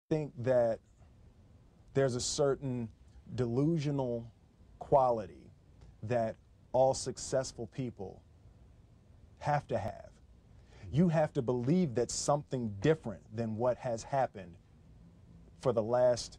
think that there's a certain delusional quality that all successful people have to have. You have to believe that something different than what has happened for the last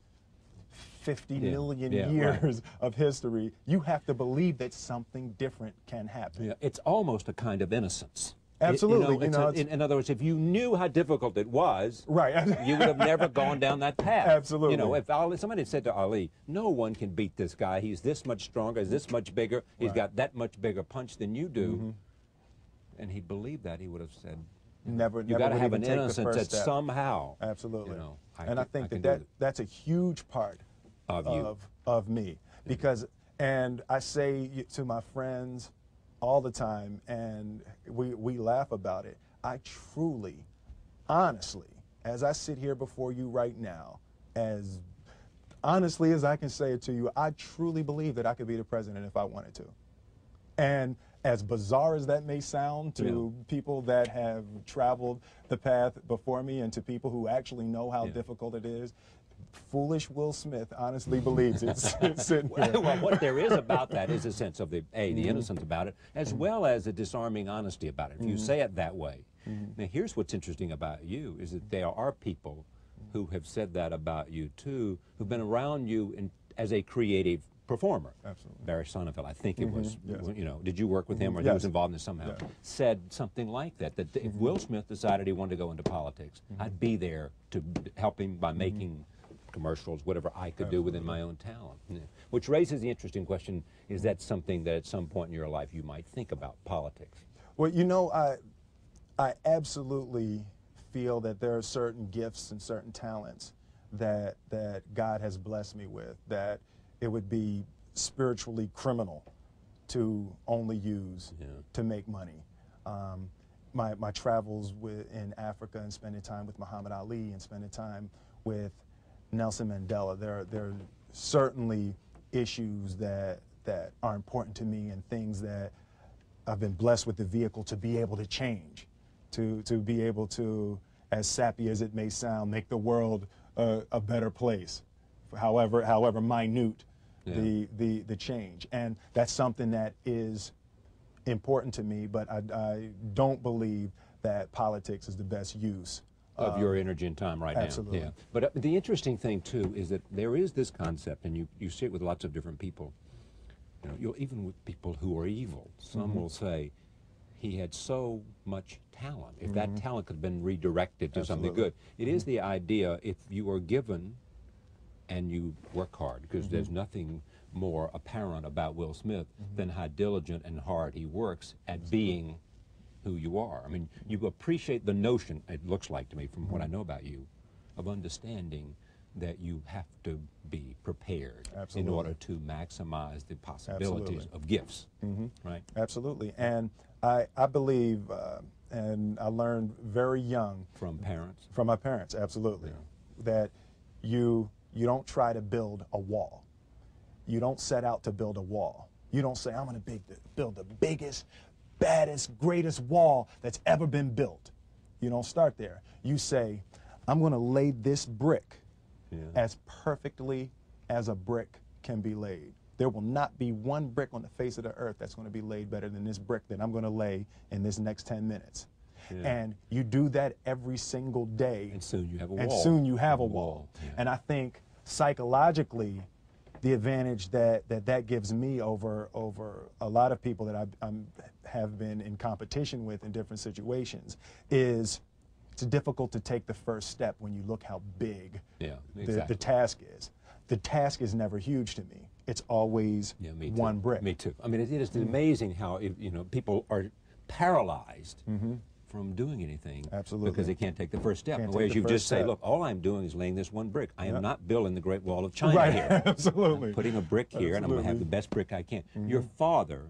50 million years of history. You have to believe that something different can happen. Yeah, it's almost a kind of innocence. Absolutely. In other words, if you knew how difficult it was, right, you would have never gone down that path. Absolutely. You know, if somebody had said to Ali, no one can beat this guy, he's this much stronger, he's this much bigger, he's got that much bigger punch than you do, and he believed that, he would have said, never you got to have an take innocence that somehow. Absolutely. You know, I think that's a huge part of me, because, and I say to my friends all the time, and we laugh about it, I truly, honestly, as I sit here before you right now, as honestly as I can say it to you, I truly believe that I could be the president if I wanted to. And as bizarre as that may sound to people that have traveled the path before me and to people who actually know how difficult it is, foolish Will Smith honestly believes it's sitting here. Well, what there is about that is a sense of the innocence about it, as well as a disarming honesty about it, if you say it that way. Now, here's what's interesting about you, is that there are people who have said that about you, too, who've been around you as a creative performer. Absolutely. Barry Sonnenfeld, I think it was, you know, did you work with him, or he Yes. was involved in this somehow? Said something like that, that if Will Smith decided he wanted to go into politics, I'd be there to help him by making commercials, whatever I could do within my own talent. Yeah. Which raises the interesting question, is that something that at some point in your life you might think about, politics? Well, you know, I absolutely feel that there are certain gifts and certain talents that God has blessed me with, that it would be spiritually criminal to only use to make money. My travels in Africa and spending time with Muhammad Ali and spending time with Nelson Mandela, there are certainly issues that are important to me, and things that I've been blessed with the vehicle to be able to change, to be able to, as sappy as it may sound, make the world a better place, however minute the change. And that's something that is important to me, but I don't believe that politics is the best use of your energy and time right absolutely. now. Yeah. But the interesting thing, too, is that there is this concept, and you see it with lots of different people, you know, even with people who are evil. Some will say, he had so much talent. If that talent could have been redirected to something good. It is the idea, if you are given and you work hard, because there's nothing more apparent about Will Smith than how diligent and hard he works at being who you are. I mean, you appreciate the notion, it looks like to me from what I know about you, of understanding that you have to be prepared in order to maximize the possibilities of gifts, right? Absolutely. And I believe, and I learned very young. From parents? From my parents, absolutely. That you don't try to build a wall. You don't set out to build a wall. You don't say, I'm going to build the biggest, baddest, greatest wall that's ever been built. You don't start there. You say, I'm going to lay this brick as perfectly as a brick can be laid. There will not be one brick on the face of the earth that's going to be laid better than this brick that I'm going to lay in this next 10 minutes. And you do that every single day. And soon you have a wall. And soon you have a wall. And I think psychologically, the advantage that gives me over a lot of people that I have been in competition with in different situations is it's difficult to take the first step when you look how big the task is. The task is never huge to me. It's always one brick. Me too. I mean, it is amazing how you know, people are paralyzed from doing anything because they can't take the first step. Whereas you just say, look, all I'm doing is laying this one brick. I am not building the Great Wall of China here. Absolutely. I'm putting a brick here, and I'm going to have the best brick I can. Your father,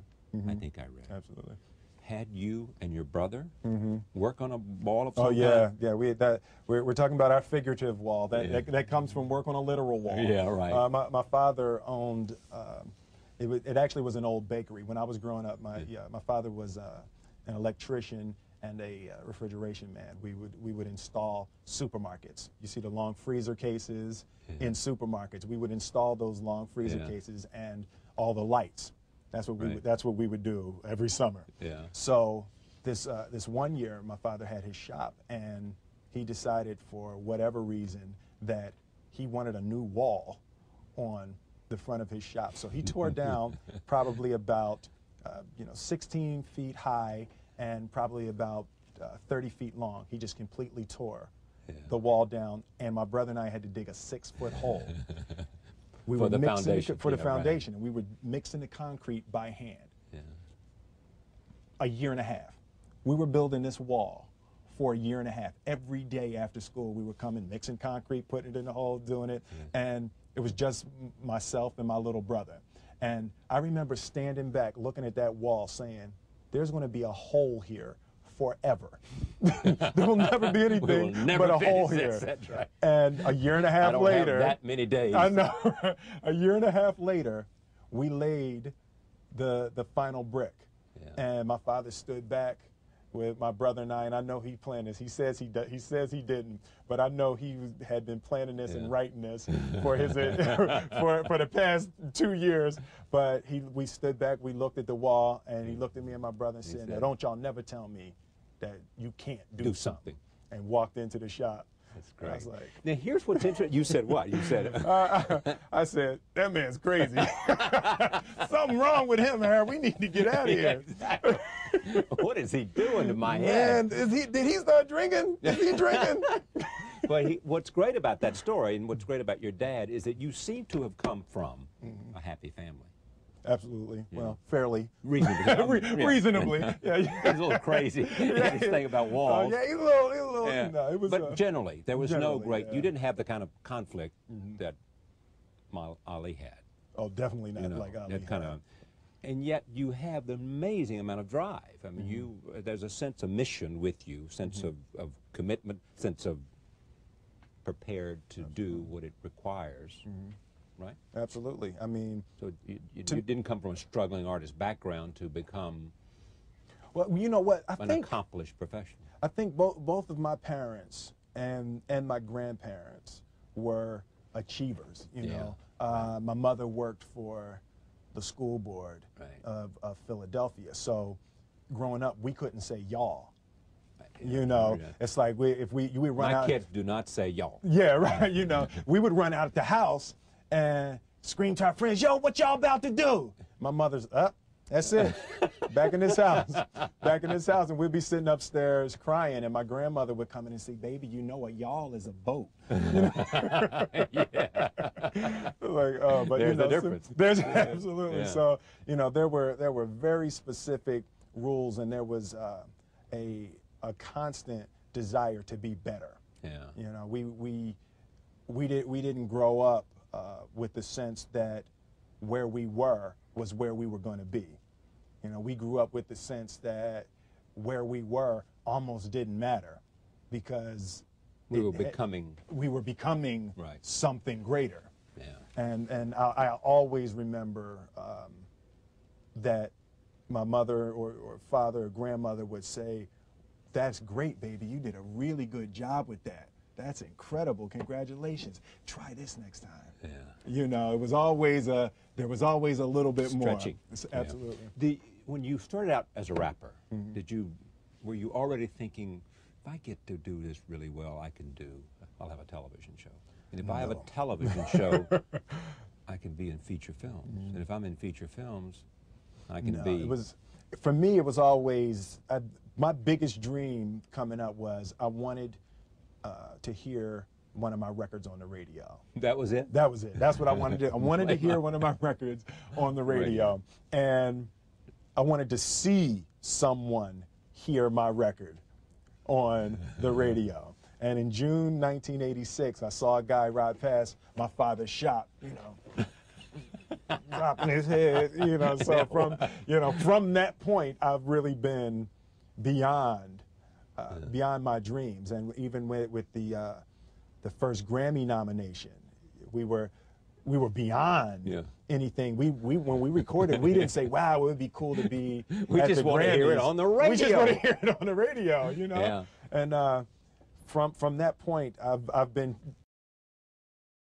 I think I read, had you and your brother work on a wall of some kind? Yeah. We're talking about our figurative wall. That comes from work on a literal wall. Yeah, right. My father owned. It actually was an old bakery when I was growing up. My father was an electrician and a refrigeration man. We would install supermarkets. You see the long freezer cases in supermarkets. We would install those long freezer cases and all the lights. That's what we would do every summer. Yeah. So this one year, my father had his shop, and he decided for whatever reason that he wanted a new wall on the front of his shop. So he tore down probably about 16 feet high and probably about 30 feet long. He just completely tore the wall down, and my brother and I had to dig a 6-foot hole. For the foundation. For the foundation, and we were mixing the concrete by hand. Yeah. A year and a half. We were building this wall for a year and a half. Every day after school, we were coming, mixing concrete, putting it in the hole, doing it, and it was just myself and my little brother. And I remember standing back, looking at that wall, saying, there's going to be a hole here forever. There will never be anything but a hole here. That's right. And a year and a half later, I don't have that many days. I know. A year and a half later, we laid the final brick. Yeah. And my father stood back with my brother and I know he planned this. He says he didn't, but I know he had been planning this and writing this for his for the past 2 years. But we stood back, we looked at the wall, and he looked at me and my brother and said, "Now don't y'all never tell me that you can't do something." And walked into the shop. That's great. I was like, now here's what's interesting. You said what? You said I said, that man's crazy. Something wrong with him, Harold. We need to get out of here. Exactly. What is he doing to my head? Man, did he start drinking? Is he drinking? But what's great about that story and what's great about your dad is that you seem to have come from a happy family. Absolutely. Yeah. Well, fairly. Reasonably. Reasonably. Yeah. He's a little crazy. This thing about walls. Yeah, he's a little. Yeah. No, it was, but generally, there was no great. Yeah. You didn't have the kind of conflict that Ali had. Oh, definitely not like Ali that kind of. And yet you have the amazing amount of drive. I mean, there's a sense of mission with you, sense of commitment, sense of prepared to do what it requires. Right? Absolutely. I mean, so you didn't come from a struggling artist background to become well, you know what? an accomplished professional. I think both of my parents and my grandparents were achievers. You know, my mother worked for the school board of Philadelphia, so growing up we couldn't say y'all. You know, it's like we run out. My kids do not say y'all. Yeah, right. You know, we would run out of the house and scream to our friends, "Yo, what y'all about to do?" My mother's up. That's it. Back in this house. Back in this house. And we'd be sitting upstairs crying, and my grandmother would come in and say, "Baby, you know a y'all is a boat." You know? Like, oh, but there's you know, the difference. There's absolutely. So, you know, there were very specific rules, and there was a constant desire to be better. Yeah. You know, we didn't grow up with the sense that where we were was where we were going to be. You know, we grew up with the sense that where we were almost didn't matter because we were becoming something greater. Yeah. And I always remember that my mother or father or grandmother would say, "That's great, baby. You did a really good job with that. That's incredible. Congratulations. Try this next time." Yeah. You know, there was always a little bit stretching. More. Absolutely. Yeah. When you started out as a rapper, were you already thinking, if I get to do this really well, I'll have a television show. And if I have a television show, I can be in feature films. And if I'm in feature films, I can be. For me, it was always, my biggest dream coming up was I wanted to hear one of my records on the radio. That was it? That was it. That's what I wanted to do. I wanted to hear one of my records on the radio. And I wanted to see someone hear my record on the radio. And in June 1986, I saw a guy ride past my father's shop, you know, dropping his head, you know. So from that point, I've really been beyond my dreams. And even with the first Grammy nomination, we were we were beyond Yeah. anything. We when we recorded, we didn't say, "Wow, it would be cool to be." We at just the want to hear it Grammys." on the radio. We just want to hear it on the radio, you know. Yeah. And from that point, I've been